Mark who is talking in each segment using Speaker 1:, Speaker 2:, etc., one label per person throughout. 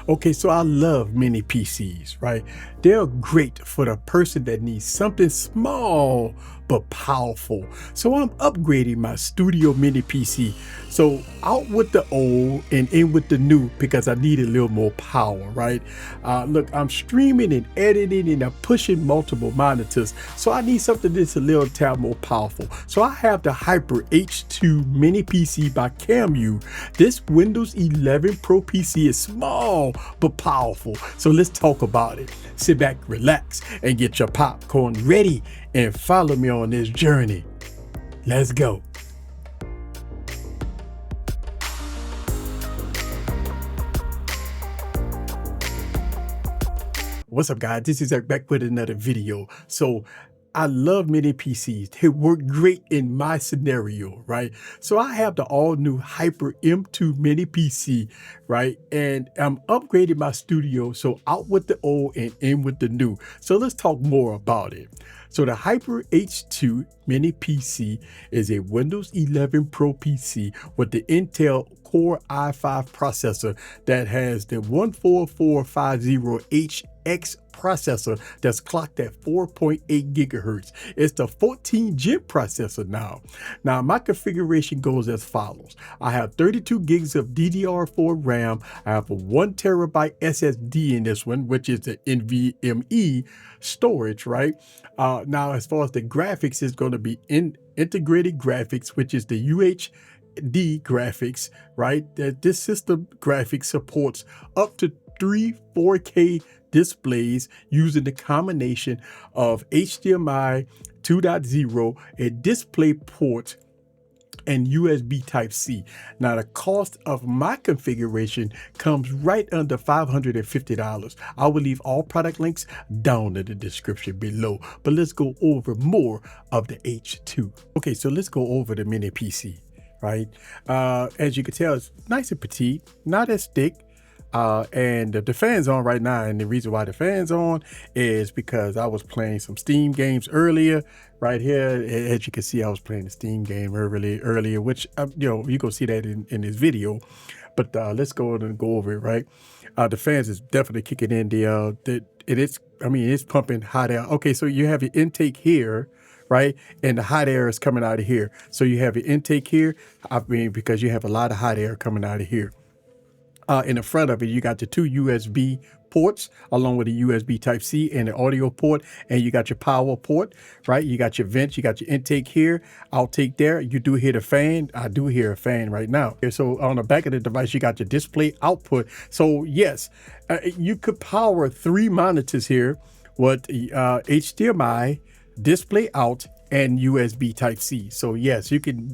Speaker 1: Okay, so I love mini PCs, right? They're great for the person that needs something small but powerful. So I'm upgrading my studio mini PC. So out with the old and in with the new because I need a little more power, right? Look, I'm streaming and editing and I'm pushing multiple monitors. So I need something that's a little tad more powerful. So I have the Hyper H2 mini PC by Camu. This Windows 11 Pro PC is small but powerful. So let's talk about it. Sit back, relax, and get your popcorn ready and follow me on this journey. Let's go. What's up, guys? This is Eric back with another video. So I love mini PCs. They work great in my scenario, right? So I have the all new Hyper M2 mini PC, right? And I'm upgrading my studio. So out with the old and in with the new. So let's talk more about it. So the Hyper H2 mini PC is a Windows 11 Pro PC with the Intel Core i5 processor that has the 14450HX processor that's clocked at 4.8 gigahertz. It's the 14 gen processor now. Now my configuration goes as follows. I have 32 gigs of DDR4 RAM. I have a 1 terabyte SSD in this one, which is the NVMe storage, right? Now as far as the graphics, is going to be integrated graphics, which is the UHD graphics, right? That this system graphics supports up to 3 4K displays using the combination of HDMI 2.0, a display port, and USB Type-C. Now the cost of my configuration comes right under $550. I will leave all product links down in the description below, but let's go over more of the H2. Okay, so let's go over the mini PC, right? As you can tell, it's nice and petite, not as thick. And the fan's on right now, and the reason why the fan's on is because I was playing some Steam games earlier. Right here, as you can see, I was playing the Steam game earlier, which you go see that in this video. But let's go and go over it. Right, the fans is definitely kicking in. It's pumping hot air. Okay, so you have your intake here, right? And the hot air is coming out of here. So you have your intake here. Because you have a lot of hot air coming out of here. In the front of it, you got the 2 USB ports along with the USB Type-C and the audio port, and you got your power port, right? You got your vents, you got your intake here, outtake there. You do hear the fan. I do hear a fan right now. So on the back of the device, you got your display output. So yes, you could power 3 monitors here with HDMI, display out, and USB Type-C. So yes, you can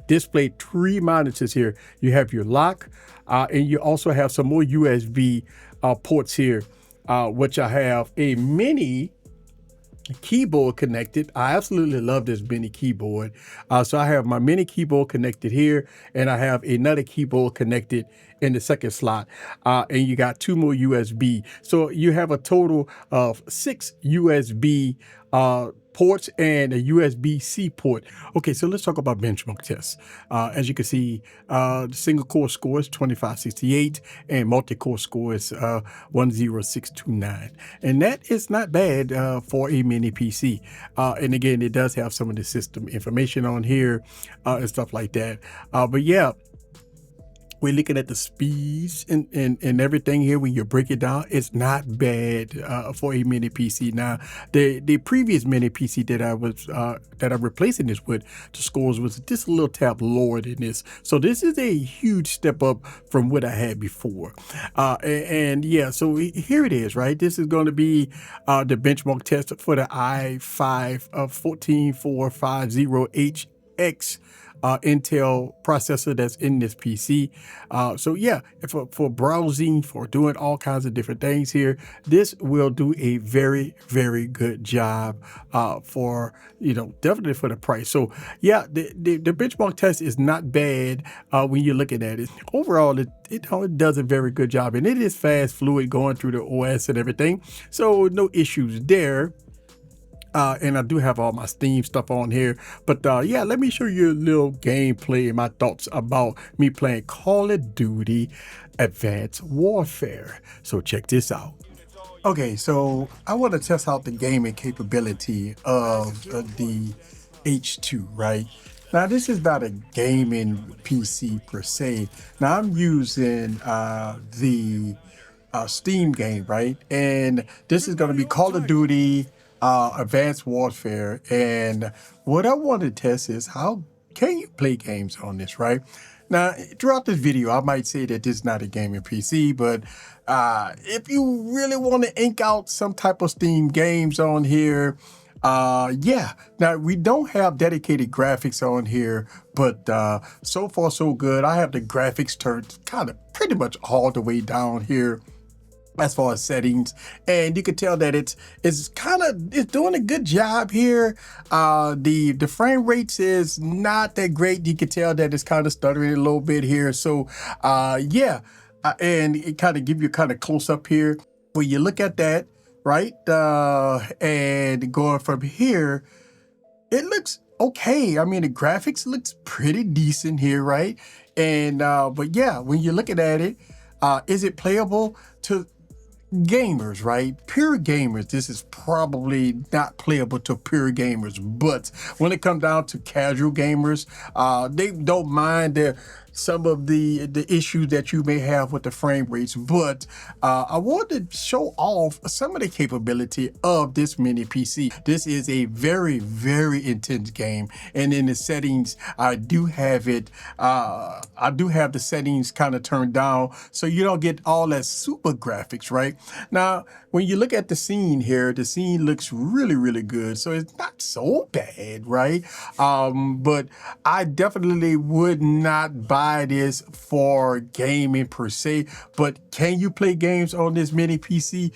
Speaker 1: display 3 monitors here. You have your lock, and you also have some more USB ports here, which I have a mini keyboard connected. I absolutely love this mini keyboard. So I have my mini keyboard connected here, and I have another keyboard connected in the second slot, and you got 2 more USB. So you have a total of 6 USB ports and a USB-C port. Okay, so let's talk about benchmark tests. As you can see, the single core score is 2568 and multi-core score is 10629. And that is not bad for a mini PC. And again, it does have some of the system information on here and stuff like that. But yeah, we're looking at the speeds and everything here. When you break it down, it's not bad for a mini PC. Now, the previous mini PC that I'm replacing this with, the scores was just a little tab lower than this. So this is a huge step up from what I had before. And yeah, so here it is, right? This is going to be the benchmark test for the i5 14450HX Intel processor that's in this PC. So yeah, for browsing, for doing all kinds of different things here, this will do a very, very good job for, definitely for the price. So yeah, the benchmark test is not bad when you're looking at it. Overall, it does a very good job, and it is fast, fluid, going through the OS and everything. So no issues there. And I do have all my Steam stuff on here. But yeah, let me show you a little gameplay and my thoughts about me playing Call of Duty Advanced Warfare. So check this out. Okay, so I want to test out the gaming capability of the H2, right? Now, this is not a gaming PC per se. Now, I'm using the Steam game, right? And this is going to be Call of Duty Advanced Warfare. And what I want to test is how can you play games on this, right? Now, throughout this video, I might say that this is not a gaming PC, but if you really want to ink out some type of Steam games on here, yeah. Now, we don't have dedicated graphics on here, but so far so good. I have the graphics turned kind of pretty much all the way down here as far as settings, and you can tell that it's doing a good job here. The frame rates is not that great. You can tell that it's kind of stuttering a little bit here. So yeah, and it kind of give you kind of close up here when you look at that, right? And going from here, it looks okay. I mean, the graphics looks pretty decent here, right? And but yeah, when you're looking at it, is it playable to gamers, right? Pure gamers, this is probably not playable to pure gamers, but when it comes down to casual gamers, they don't mind some of the issues that you may have with the frame rates, but I want to show off some of the capability of this mini PC. This is a very, very intense game, and in the settings, I do have it. I do have the settings kind of turned down, so you don't get all that super graphics, right? Now, when you look at the scene here, the scene looks really, really good, so it's not so bad, right? But I definitely would not buy this for gaming per se. But can you play games on this mini PC?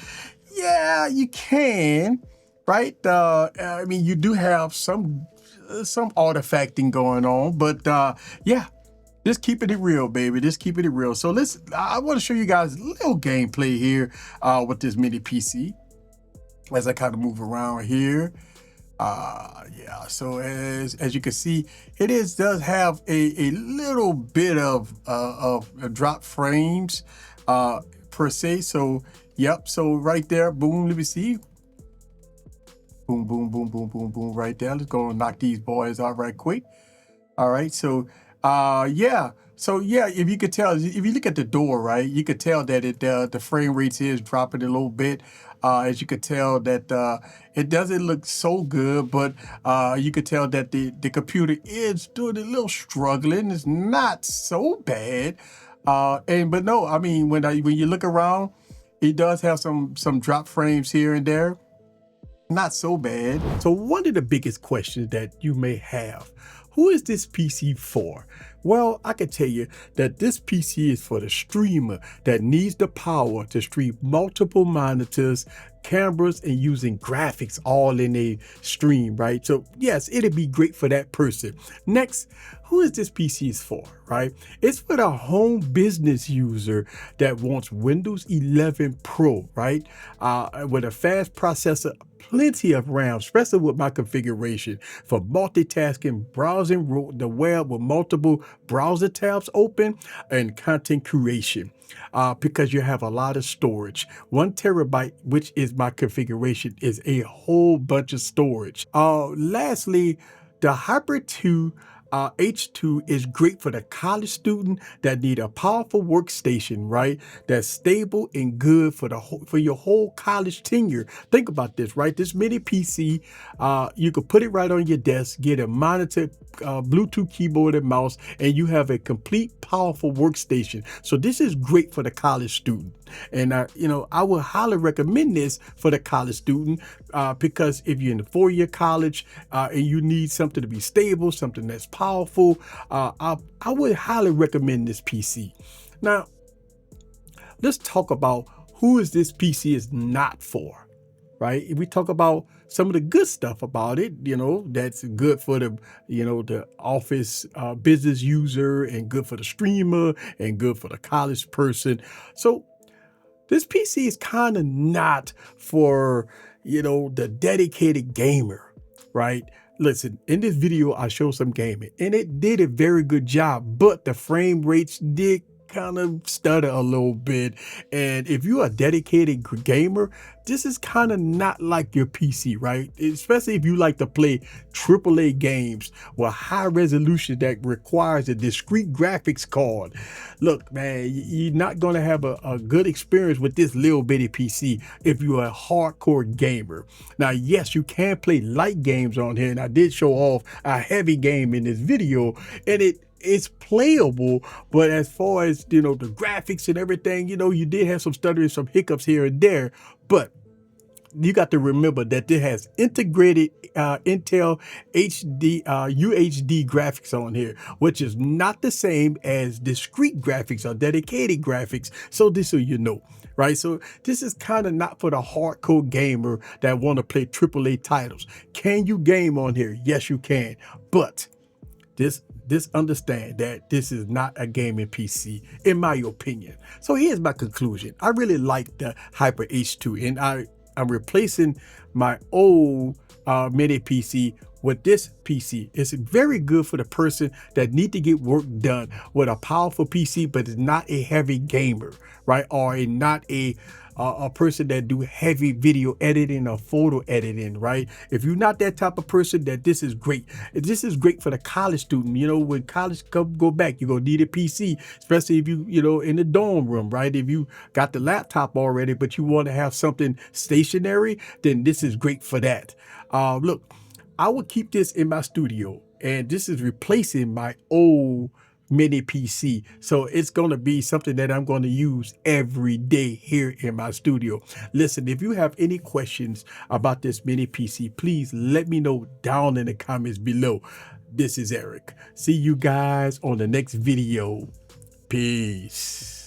Speaker 1: Yeah, you can, right? I mean, you do have some artifacting going on, but yeah. Just keeping it real, baby. Just keeping it real. So I want to show you guys a little gameplay here with this mini PC as I kind of move around here. Yeah, so as you can see, it does have a little bit of drop frames per se. So yep, so right there, boom, let me see. Boom, boom, boom, boom, boom, boom, right there. Let's go and knock these boys out right quick. All right, so yeah, so yeah, if you could tell, if you look at the door, right, you could tell that the frame rates is dropping a little bit. As you could tell that it doesn't look so good, but you could tell that the computer is doing a little struggling. It's not so bad, but no, I mean when you look around, it does have some drop frames here and there. Not so bad. So one of the biggest questions that you may have, who is this PC for? Well, I can tell you that this PC is for the streamer that needs the power to stream multiple monitors, cameras, and using graphics all in a stream, right? So yes, it'd be great for that person. Next, who is this PC for, right? It's for the home business user that wants Windows 11 Pro, right? With a fast processor, plenty of RAM, especially with my configuration for multitasking, browsing the web with multiple browser tabs open, and content creation. Because you have a lot of storage. 1 terabyte, which is my configuration, is a whole bunch of storage. Lastly, the Hybrid 2 H2 is great for the college student that need a powerful workstation, right? That's stable and good for your whole college tenure. Think about this, right? This mini PC, you could put it right on your desk, get a monitor, Bluetooth keyboard and mouse, and you have a complete powerful workstation. So this is great for the college student. And I would highly recommend this for the college student because if you're in the 4-year college and you need something to be stable, something that's powerful, I would highly recommend this PC. Now, let's talk about who is this PC is not for, right? If we talk about some of the good stuff about it, that's good for the, the office business user and good for the streamer and good for the college person. So this PC is kind of not for, the dedicated gamer, right? Listen, in this video, I showed some gaming and it did a very good job, but the frame rates did kind of stutter a little bit. And if you're a dedicated gamer, this is kind of not like your PC, right? Especially if you like to play AAA games with high resolution that requires a discrete graphics card. Look, man, you're not going to have a good experience with this little bitty PC if you're a hardcore gamer. Now, yes, you can play light games on here, and I did show off a heavy game in this video, and it's playable, but as far as the graphics and everything, you did have some stuttering, some hiccups here and there. But you got to remember that it has integrated Intel UHD graphics on here, which is not the same as discrete graphics or dedicated graphics. So this, so you know, right? So this is kind of not for the hardcore gamer that want to play AAA titles. Can you game on here? Yes, you can. But this understand that this is not a gaming PC, in my opinion. So here's my conclusion. I really like the Hyper H2, and I'm replacing my old mini PC with this PC. It's very good for the person that need to get work done with a powerful PC, but is not a heavy gamer, right? Or not a person that do heavy video editing or photo editing, right? If you're not that type of person, that this is great. This is great for the college student. When college go back, you're gonna need a PC, especially if you in the dorm room, right? If you got the laptop already, but you want to have something stationary, then this is great for that. Look, I will keep this in my studio, and this is replacing my old mini PC. So it's going to be something that I'm going to use every day here in my studio. Listen, if you have any questions about this mini PC, please let me know down in the comments below. This is Eric. See you guys on the next video. Peace.